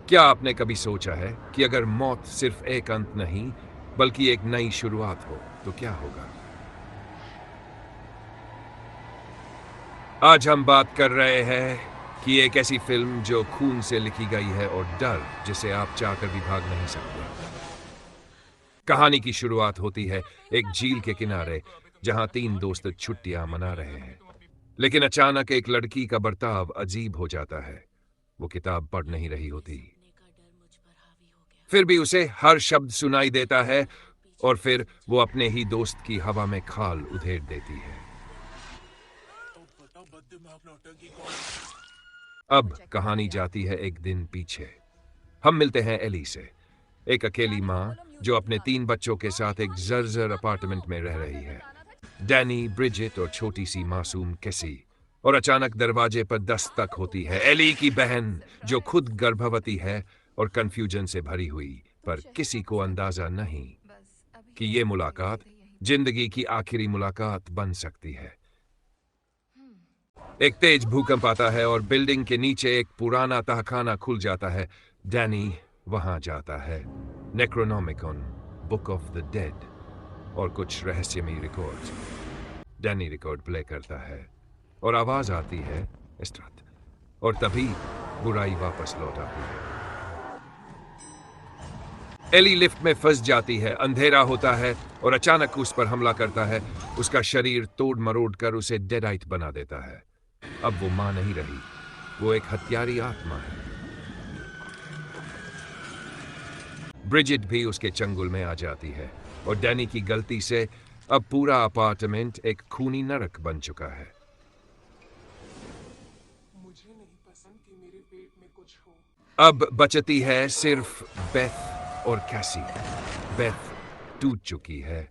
क्या आपने कभी सोचा है कि अगर मौत सिर्फ एक अंत नहीं बल्कि एक नई शुरुआत हो तो क्या होगा? आज हम बात कर रहे हैं कि एक ऐसी फिल्म जो खून से लिखी गई है और डर जिसे आप चाहकर भी भाग नहीं सकते। कहानी की शुरुआत होती है एक झील के किनारे जहां तीन दोस्त छुट्टियां मना रहे हैं। लेकिन अचानक एक लड़की का बर्ताव अजीब हो जाता है। वो किताब पढ़ नहीं रही होती, फिर भी उसे हर शब्द सुनाई देता है और फिर वो अपने ही दोस्त की हवा में खाल उधेड़ देती है। अब कहानी जाती है एक दिन पीछे। हम मिलते हैं एली से, एक अकेली माँ जो अपने तीन बच्चों के साथ एक जर्जर अपार्टमेंट में रह रही है। डैनी, ब्रिजिट और छोटी सी मासूम कैसी। और अचानक दरवाजे पर दस्तक होती है। एली की बहन जो खुद गर्भवती है और कंफ्यूजन से भरी हुई, पर किसी को अंदाजा नहीं कि ये मुलाकात जिंदगी की आखिरी मुलाकात बन सकती है। एक तेज भूकंप आता है और बिल्डिंग के नीचे एक पुराना तहखाना खुल जाता है। डैनी वहां जाता है। नेक्रोनोमिकॉन, बुक ऑफ द डेड और कुछ रहस्यमयी रिकॉर्ड। डैनी रिकॉर्ड प्ले करता है और आवाज आती है स्टार्ट। और तभी बुराई वापस लौट आती है। एली लिफ्ट में फंस जाती है। अंधेरा होता है और अचानक उस पर हमला करता है। उसका शरीर तोड़ मरोड़ कर उसे डेडाइट बना देता है। अब वो मां नहीं रही, वो एक हत्यारी आत्मा है। ब्रिजिट भी उसके चंगुल में आ जाती है और डैनी की गलती से अब पूरा अपार्टमेंट एक खूनी नरक बन चुका है। मुझे नहीं पसंद कि मेरे पेट में कुछ हो। अब बचती है सिर्फ बेथ और कैसी। बेथ टूट चुकी है,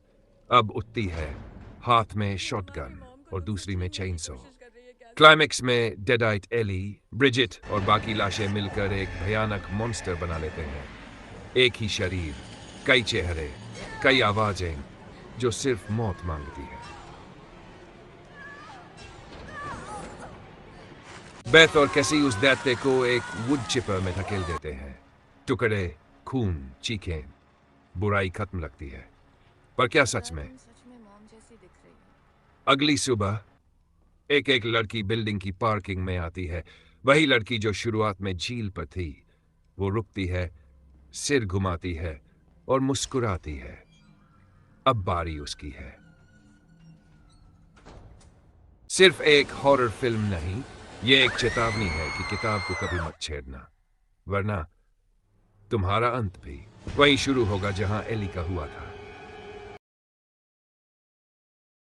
अब उठती है, हाथ में शॉटगन और दूसरी में चेनसो। क्लाइमेक्स में डेडाइट एली, ब्रिजिट और बाकी लाशें मिलकर एक भयानक मॉन्स्टर बना लेते हैं। एक ही शरीर, कई चेहरे, कई आवाजें जो सिर्फ मौत मांगती है। बेथ और कैसी उस दैत्य को एक वुड चिपर में धकेल देते हैं। टुकड़े, खून, चीखें, बुराई खत्म लगती है। पर क्या सच में? अगली सुबह एक एक लड़की बिल्डिंग की पार्किंग में आती है। वही लड़की जो शुरुआत में झील पर थी। वो रुकती है, सिर घुमाती है और मुस्कुराती है। अब बारी उसकी है। सिर्फ एक हॉरर फिल्म नहीं, ये एक चेतावनी है कि किताब को कभी मत छेड़ना, वरना तुम्हारा अंत भी वहीं शुरू होगा जहां एली का हुआ था।